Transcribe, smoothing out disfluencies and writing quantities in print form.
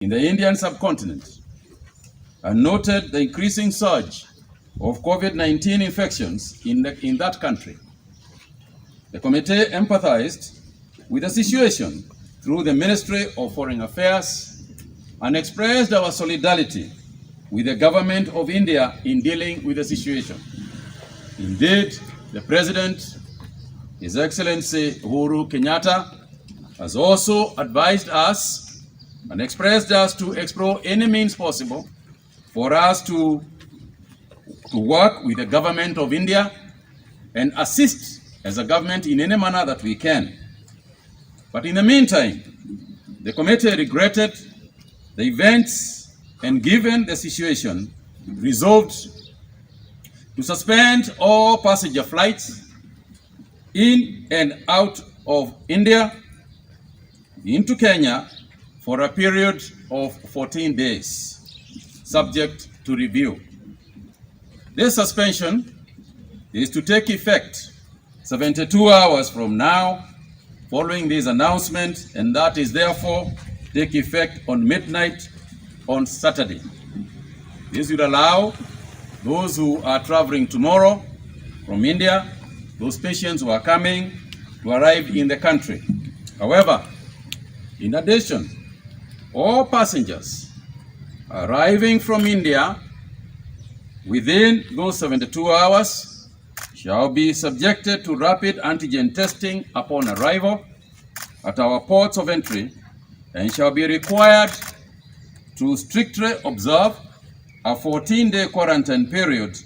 in the Indian subcontinent and noted the increasing surge of COVID-19 infections in that country. The committee empathized with the situation through the Ministry of Foreign Affairs and expressed our solidarity with the government of India in dealing with the situation. Indeed, the President, His Excellency Uhuru Kenyatta, has also advised us and expressed us to explore any means possible for us to work with the government of India and assist as a government in any manner that we can. But in the meantime, the committee regretted the events and, given the situation, resolved to suspend all passenger flights in and out of India into Kenya for a period of 14 days, subject to review. This suspension is to take effect 72 hours from now following this announcement, and that is therefore take effect on midnight on Saturday. This will allow those who are traveling tomorrow from India, those patients who are coming, to arrive in the country. However, in addition, all passengers arriving from India within those 72 hours shall be subjected to rapid antigen testing upon arrival at our ports of entry and shall be required to strictly observe a 14-day quarantine period